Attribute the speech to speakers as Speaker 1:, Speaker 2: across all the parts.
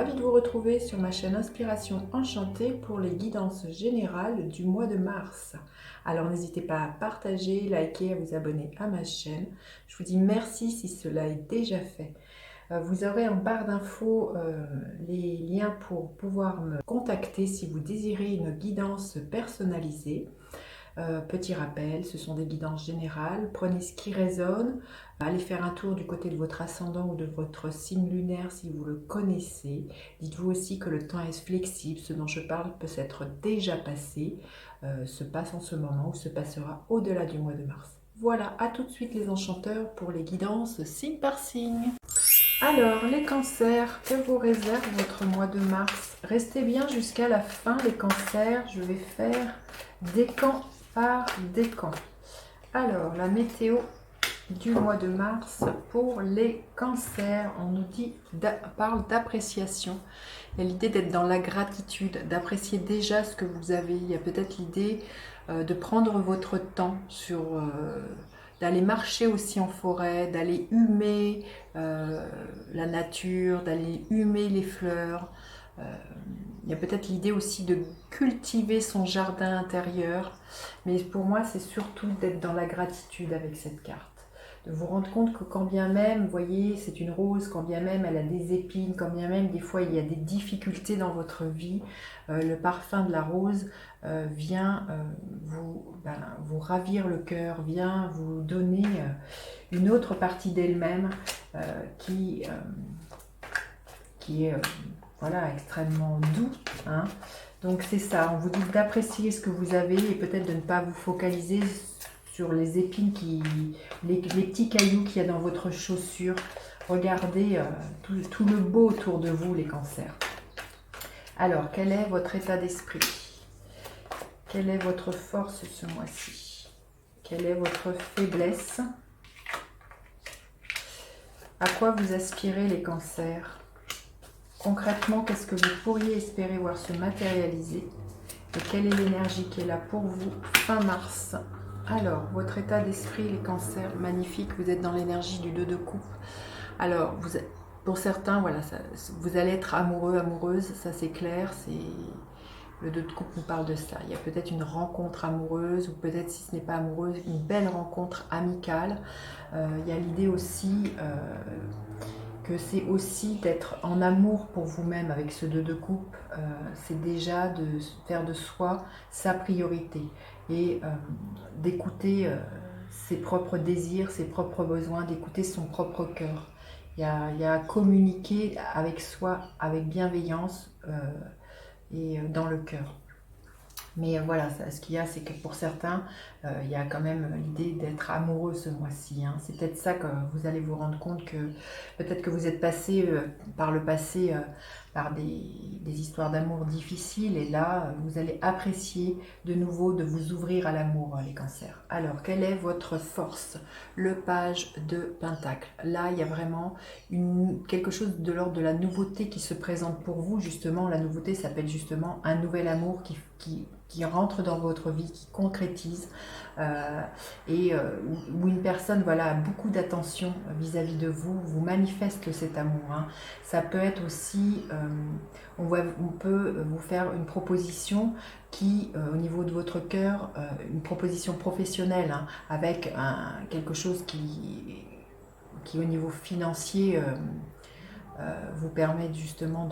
Speaker 1: ravie de vous retrouver sur ma chaîne Inspiration Enchantée pour les guidances générales du mois de mars. Alors n'hésitez pas à partager, liker, à vous abonner à ma chaîne. Je vous dis merci si cela est déjà fait. Vous aurez en barre d'infos les liens pour pouvoir me contacter si vous désirez une guidance personnalisée. Petit rappel, ce sont des guidances générales. Prenez ce qui résonne. Allez faire un tour du côté de votre ascendant ou de votre signe lunaire si vous le connaissez. Dites-vous aussi que le temps est flexible. Ce dont je parle peut s'être déjà passé, se passe en ce moment ou se passera au-delà du mois de mars. Voilà, à tout de suite les enchanteurs pour les guidances signe par signe. Alors, les cancers, que vous réserve votre mois de mars? Restez bien jusqu'à la fin, les cancers. Je vais faire décan par décan. Alors, la météo du mois de mars pour les cancers, on nous dit, parle d'appréciation. Il y a l'idée d'être dans la gratitude, d'apprécier déjà ce que vous avez. Il y a peut-être l'idée de prendre votre temps d'aller marcher aussi en forêt, d'aller humer la nature, d'aller humer les fleurs. Il y a peut-être l'idée aussi de cultiver son jardin intérieur, mais pour moi c'est surtout d'être dans la gratitude avec cette carte. De vous rendre compte que quand bien même, vous voyez, c'est une rose, quand bien même elle a des épines, quand bien même des fois il y a des difficultés dans votre vie, le parfum de la rose vient vous ravir le cœur, vient vous donner une autre partie d'elle-même qui est voilà, extrêmement doux. Hein. Donc c'est ça, on vous dit d'apprécier ce que vous avez et peut-être de ne pas vous focaliser sur les épines, les petits cailloux qu'il y a dans votre chaussure. Regardez tout le beau autour de vous, les cancers. Alors, quel est votre état d'esprit? Quelle est votre force ce mois-ci? Quelle est votre faiblesse? À quoi vous aspirez, les cancers? Concrètement, qu'est-ce que vous pourriez espérer voir se matérialiser? Et quelle est l'énergie qui est là pour vous fin mars? Alors, votre état d'esprit, les cancers, magnifique, vous êtes dans l'énergie du 2 de coupe. Alors, pour certains, voilà, vous allez être amoureux, amoureuse, ça c'est clair, le 2 de coupe nous parle de ça. Il y a peut-être une rencontre amoureuse, ou peut-être si ce n'est pas amoureuse, une belle rencontre amicale. Il y a l'idée aussi que c'est aussi d'être en amour pour vous-même avec ce 2 de coupe, c'est déjà de faire de soi sa priorité et d'écouter ses propres désirs, ses propres besoins, d'écouter son propre cœur. Il y a à communiquer avec soi, avec bienveillance et dans le cœur. Mais voilà, ce qu'il y a, c'est que pour certains, il y a quand même l'idée d'être amoureux ce mois-ci. Hein. C'est peut-être ça que vous allez vous rendre compte que peut-être que vous êtes passé par le passé par des histoires d'amour difficiles. Et là, vous allez apprécier de nouveau de vous ouvrir à l'amour, les cancers. Alors, quelle est votre force? Le page de Pentacle. Là, il y a vraiment quelque chose de l'ordre de la nouveauté qui se présente pour vous. Justement, la nouveauté s'appelle justement un nouvel amour qui rentre dans votre vie, qui concrétise où une personne voilà, a beaucoup d'attention vis-à-vis de vous, vous manifeste cet amour. Hein. Ça peut être aussi, on peut vous faire une proposition qui, au niveau de votre cœur, une proposition professionnelle, hein, avec quelque chose qui au niveau financier vous permet justement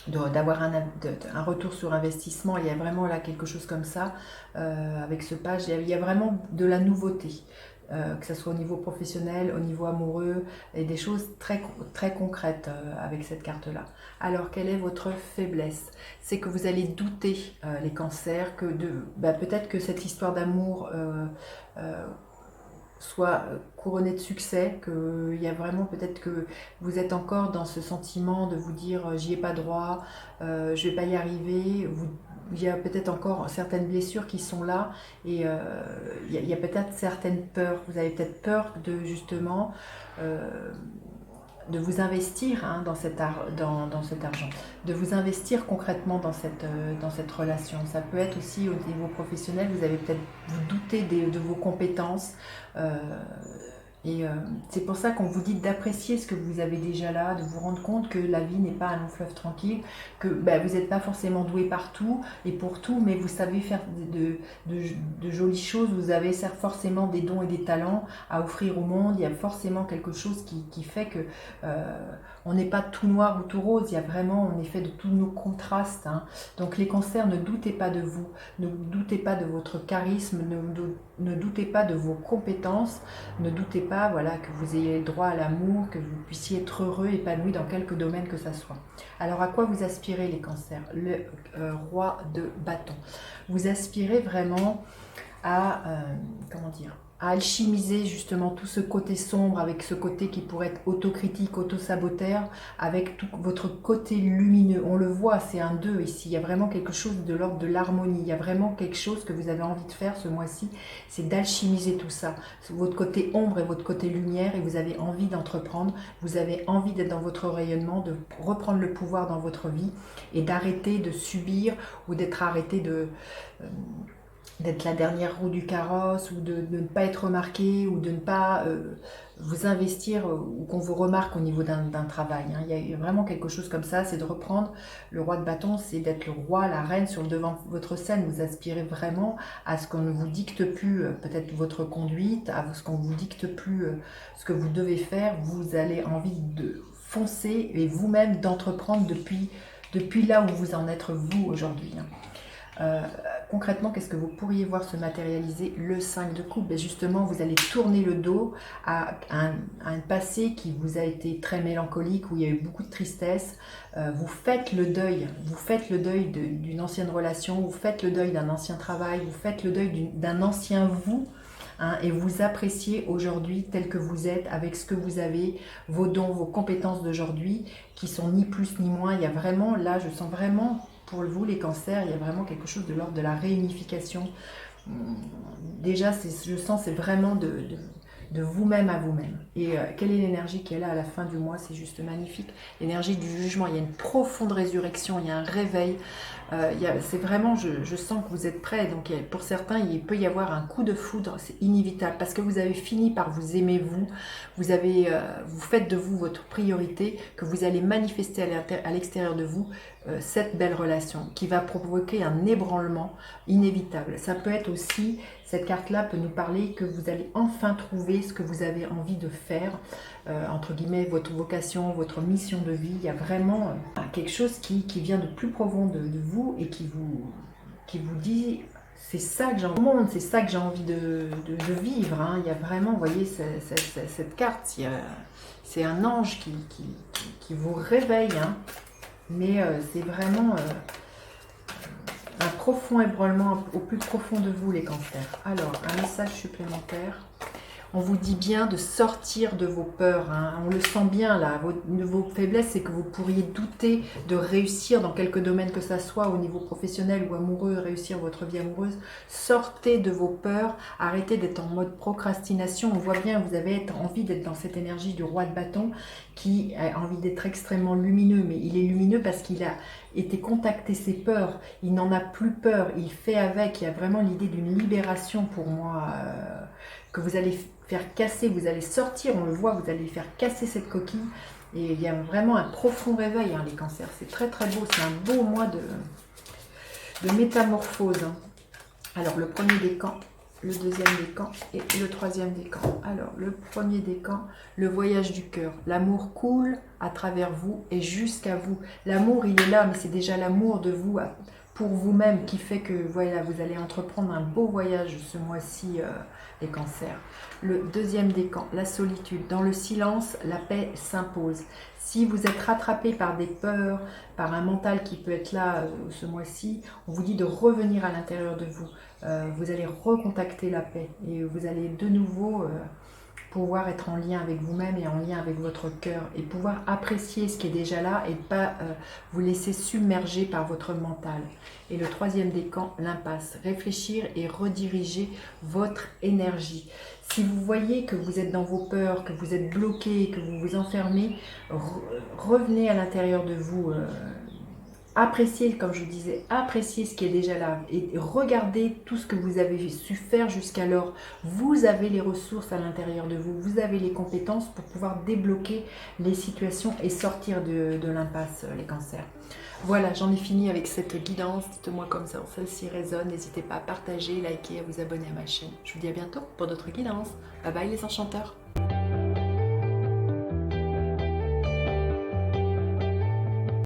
Speaker 1: d'avoir un retour sur investissement. Il y a vraiment là quelque chose comme ça avec ce page, il y a vraiment de la nouveauté, que ce soit au niveau professionnel, au niveau amoureux, et des choses très, très concrètes avec cette carte là. Alors quelle est votre faiblesse? C'est que vous allez douter, les cancers, que peut-être que cette histoire d'amour soit couronné de succès, qu'il y a vraiment peut-être que vous êtes encore dans ce sentiment de vous dire j'y ai pas droit, je vais pas y arriver, il y a peut-être encore certaines blessures qui sont là et il y a peut-être certaines peurs, vous avez peut-être peur de justement de vous investir hein, dans cet argent, de vous investir concrètement dans cette relation. Ça peut être aussi au niveau professionnel, vous avez peut-être vous douter de vos compétences Et c'est pour ça qu'on vous dit d'apprécier ce que vous avez déjà là, de vous rendre compte que la vie n'est pas un long fleuve tranquille, que vous n'êtes pas forcément doué partout et pour tout, mais vous savez faire de jolies choses, vous avez forcément des dons et des talents à offrir au monde, il y a forcément quelque chose qui fait que on n'est pas tout noir ou tout rose, il y a vraiment, on est fait de tous nos contrastes. Hein. Donc les cancers, ne doutez pas de vous, ne doutez pas de votre charisme, ne doutez pas de vos compétences, ne doutez pas voilà, que vous ayez droit à l'amour, que vous puissiez être heureux, épanoui dans quelque domaine que ça soit. Alors à quoi vous aspirez les cancers? Le roi de bâton. Vous aspirez vraiment à, comment dire, à alchimiser justement tout ce côté sombre avec ce côté qui pourrait être autocritique, auto-saboteur, avec tout votre côté lumineux. On le voit, c'est un 2 ici. Il y a vraiment quelque chose de l'ordre de l'harmonie. Il y a vraiment quelque chose que vous avez envie de faire ce mois-ci, c'est d'alchimiser tout ça. Votre côté ombre et votre côté lumière, et vous avez envie d'entreprendre, vous avez envie d'être dans votre rayonnement, de reprendre le pouvoir dans votre vie et d'arrêter de subir ou d'être arrêté d'être la dernière roue du carrosse ou de ne pas être remarqué ou de ne pas vous investir ou qu'on vous remarque au niveau d'un travail. Hein. Il y a vraiment quelque chose comme ça, c'est de reprendre le roi de bâton, c'est d'être le roi, la reine sur le devant de votre scène. Vous aspirez vraiment à ce qu'on ne vous dicte plus peut-être votre conduite, à ce qu'on ne vous dicte plus ce que vous devez faire. Vous avez envie de foncer et vous-même d'entreprendre depuis là où vous en êtes vous aujourd'hui. Hein. Concrètement, qu'est-ce que vous pourriez voir se matérialiser? Le 5 de coupe. Et justement, vous allez tourner le dos à un passé qui vous a été très mélancolique, où il y a eu beaucoup de tristesse. Vous faites le deuil d'une ancienne relation, vous faites le deuil d'un ancien travail, vous faites le deuil d'un ancien vous. Hein, et vous appréciez aujourd'hui tel que vous êtes, avec ce que vous avez, vos dons, vos compétences d'aujourd'hui, qui sont ni plus ni moins. Il y a vraiment, là, je sens vraiment... Pour vous, les cancers, il y a vraiment quelque chose de l'ordre de la réunification. Déjà, je sens, c'est vraiment de vous-même à vous-même. Et quelle est l'énergie qui est là à la fin du mois? C'est juste magnifique. L'énergie du jugement, il y a une profonde résurrection, il y a un réveil. C'est vraiment, je sens que vous êtes prêts. Donc pour certains, il peut y avoir un coup de foudre, c'est inévitable. Parce que vous avez fini par vous aimer vous. Vous faites de vous votre priorité, que vous allez manifester à l'extérieur de vous cette belle relation qui va provoquer un ébranlement inévitable. Ça peut être aussi, cette carte-là peut nous parler que vous allez enfin trouver ce que vous avez envie de faire, entre guillemets, votre vocation, votre mission de vie. Il y a vraiment quelque chose qui vient de plus profond de vous et qui vous dit... C'est ça que j'ai envie de monde, c'est ça que j'ai envie de vivre. Hein. Il y a vraiment, vous voyez, cette carte, c'est un ange qui vous réveille. Hein. Mais c'est vraiment un profond ébranlement au plus profond de vous, les cancers. Alors, un message supplémentaire. On vous dit bien de sortir de vos peurs. Hein. On le sent bien là. Vos faiblesses, c'est que vous pourriez douter de réussir dans quelque domaine que ça soit, au niveau professionnel ou amoureux, réussir votre vie amoureuse. Sortez de vos peurs. Arrêtez d'être en mode procrastination. On voit bien, vous avez envie d'être dans cette énergie du roi de bâton qui a envie d'être extrêmement lumineux. Mais il est lumineux parce qu'il a été contacter ses peurs. Il n'en a plus peur. Il fait avec. Il y a vraiment l'idée d'une libération pour moi que vous allez faire casser, vous allez sortir, on le voit, vous allez faire casser cette coquille. Et il y a vraiment un profond réveil, hein, les cancers. C'est très très beau, c'est un beau mois de métamorphose. Hein. Alors, le premier décan, le deuxième décan et le troisième décan. Alors, le premier décan, le voyage du cœur. L'amour coule à travers vous et jusqu'à vous. L'amour, il est là, mais c'est déjà l'amour de vous pour vous-même qui fait que voilà, vous allez entreprendre un beau voyage ce mois-ci, les cancers. Le deuxième décan, la solitude. Dans le silence, la paix s'impose. Si vous êtes rattrapé par des peurs, par un mental qui peut être là ce mois-ci, on vous dit de revenir à l'intérieur de vous. Vous allez recontacter la paix et vous allez de nouveau pouvoir être en lien avec vous-même et en lien avec votre cœur et pouvoir apprécier ce qui est déjà là et ne pas vous laisser submerger par votre mental. Et le troisième décan, l'impasse. Réfléchir et rediriger votre énergie. Si vous voyez que vous êtes dans vos peurs, que vous êtes bloqué, que vous vous enfermez, revenez à l'intérieur de vous. appréciez, comme je vous disais, appréciez ce qui est déjà là et regardez tout ce que vous avez su faire jusqu'alors. Vous avez les ressources à l'intérieur de vous, vous avez les compétences pour pouvoir débloquer les situations et sortir de l'impasse, les cancers. Voilà, j'en ai fini avec cette guidance. Dites-moi comme ça, celle-ci résonne. N'hésitez pas à partager, liker, à vous abonner à ma chaîne. Je vous dis à bientôt pour d'autres guidances. Bye bye les enchanteurs.